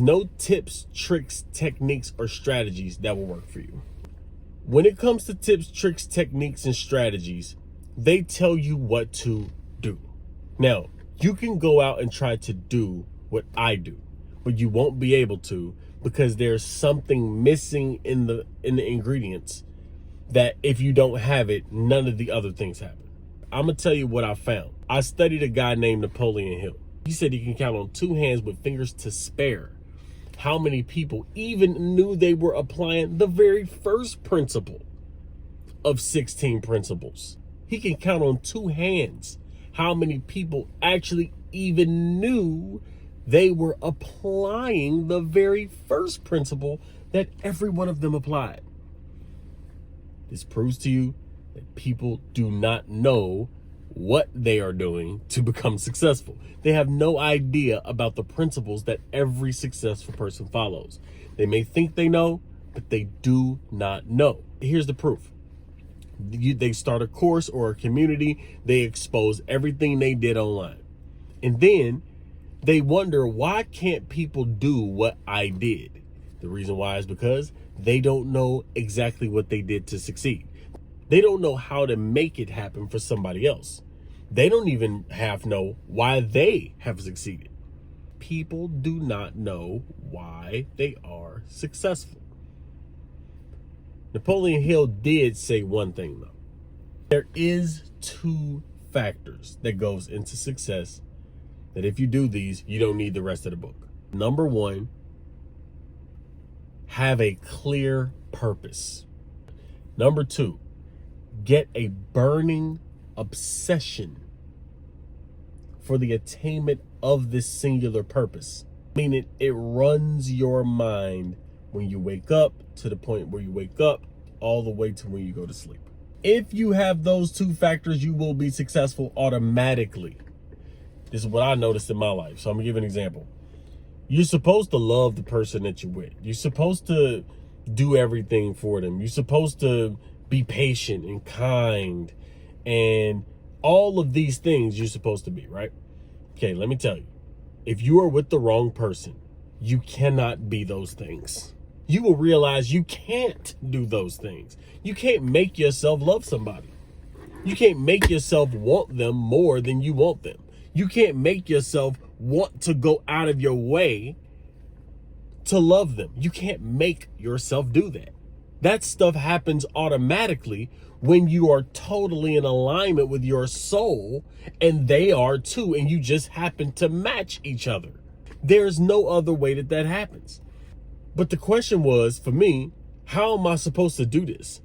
No tips, tricks, techniques, or strategies that will work for you. When it comes to tips, tricks, techniques, and strategies, they tell you what to do. Now, you can go out and try to do what I do, but you won't be able to because there's something missing in the ingredients that if you don't have it, none of the other things happen. I'm gonna tell you what I found. I studied a guy named Napoleon Hill. He said he can count on two hands with fingers to spare how many people even knew they were applying the very first principle of 16 principles. He can count on two hands how many people actually even knew they were applying the very first principle that every one of them applied. This proves to you that people do not know what they are doing to become successful. They have no idea about the principles that every successful person follows. They may think they know, but they do not know. Here's the proof. They start a course or a community, they expose everything they did online. And then they wonder, why can't people do what I did? The reason why is because they don't know exactly what they did to succeed. They don't know how to make it happen for somebody else. They don't even know why they have succeeded. People do not know why they are successful. Napoleon Hill did say one thing though. There is two factors that goes into success that if you do these, you don't need the rest of the book. Number one, have a clear purpose. Number two, get a burning obsession for the attainment of this singular purpose. Meaning it runs your mind when you wake up to the point where you wake up all the way to when you go to sleep. If you have those two factors, you will be successful automatically. This is what I noticed in my life. So I'm gonna give an example. You're supposed to love the person that you're with. You're supposed to do everything for them. You're supposed to be patient and kind and all of these things you're supposed to be, right? Okay, let me tell you. If you are with the wrong person, you cannot be those things. You will realize you can't do those things. You can't make yourself love somebody. You can't make yourself want them more than you want them. You can't make yourself want to go out of your way to love them. You can't make yourself do that. That stuff happens automatically when you are totally in alignment with your soul and they are too, and you just happen to match each other. There's no other way that happens. But the question was, for me, how am I supposed to do this?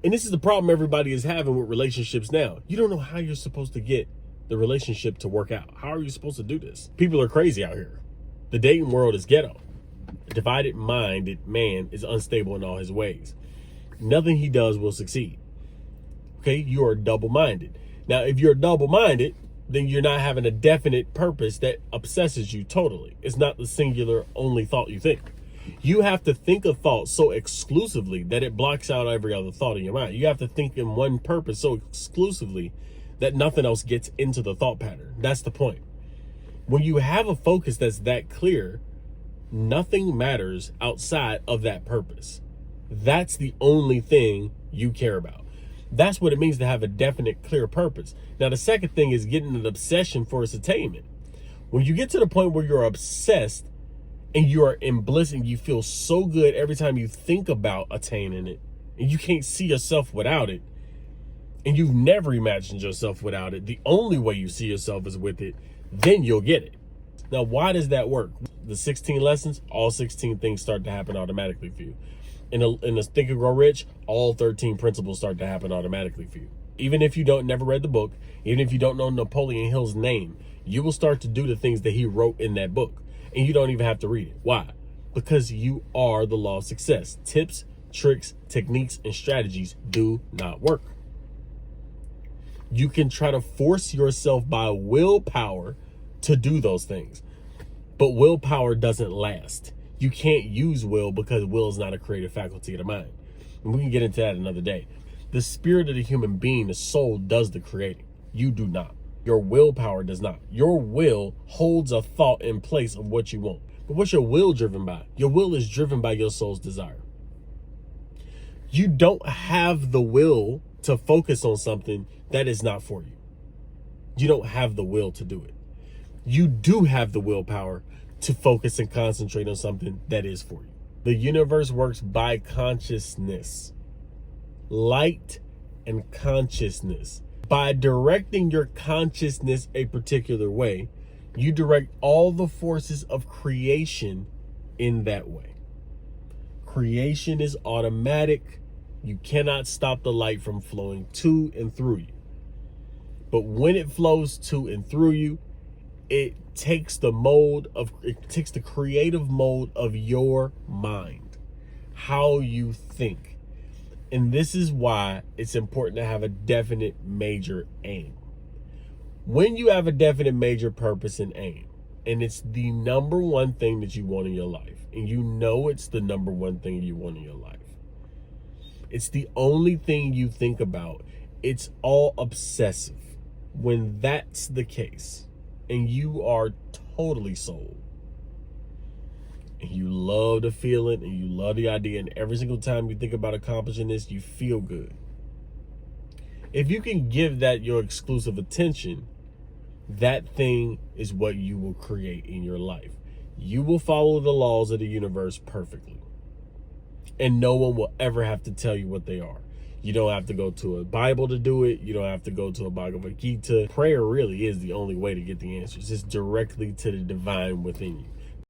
And this is the problem everybody is having with relationships now. You don't know how you're supposed to get the relationship to work out. How are you supposed to do this? People are crazy out here. The dating world is ghetto. A divided-minded man is unstable in all his ways. Nothing he does will succeed. Okay, you are double-minded. Now, if you're double-minded, then you're not having a definite purpose that obsesses you totally. It's not the singular only thought you think. You have to think a thought so exclusively that it blocks out every other thought in your mind. You have to think in one purpose so exclusively that nothing else gets into the thought pattern. That's the point. When you have a focus that's that clear, nothing matters outside of that purpose. That's the only thing you care about. That's what it means to have a definite, clear purpose. Now, the second thing is getting an obsession for its attainment. When you get to the point where you're obsessed and you are in bliss and you feel so good every time you think about attaining it, and you can't see yourself without it, and you've never imagined yourself without it, the only way you see yourself is with it, then you'll get it. Now, why does that work? The 16 lessons, all 16 things start to happen automatically for you. In the Think and Grow Rich, all 13 principles start to happen automatically for you. Even if you never read the book, even if you don't know Napoleon Hill's name, you will start to do the things that he wrote in that book. And you don't even have to read it. Why? Because you are the law of success. Tips, tricks, techniques, and strategies do not work. You can try to force yourself by willpower to do those things. But willpower doesn't last. You can't use will because will is not a creative faculty of the mind. And we can get into that another day. The spirit of the human being, the soul, does the creating. You do not. Your willpower does not. Your will holds a thought in place of what you want. But what's your will driven by? Your will is driven by your soul's desire. You don't have the will to focus on something that is not for you. You don't have the will to do it. You do have the willpower to focus and concentrate on something that is for you. The universe works by consciousness, light and consciousness. By directing your consciousness a particular way, you direct all the forces of creation in that way. Creation is automatic. You cannot stop the light from flowing to and through you. But when it flows to and through you, it takes the creative mode of your mind, how you think. And this is why it's important to have a definite major aim. When you have a definite major purpose and aim, and it's the number one thing that you want in your life, and you know it's the number one thing you want in your life, it's the only thing you think about, it's all obsessive. When that's the case, and you are totally sold, and you love the feeling, and you love the idea, and every single time you think about accomplishing this, you feel good. If you can give that your exclusive attention, that thing is what you will create in your life. You will follow the laws of the universe perfectly. And no one will ever have to tell you what they are. You don't have to go to a Bible to do it. You don't have to go to a Bhagavad Gita. Prayer really is the only way to get the answers. It's directly to the divine within you.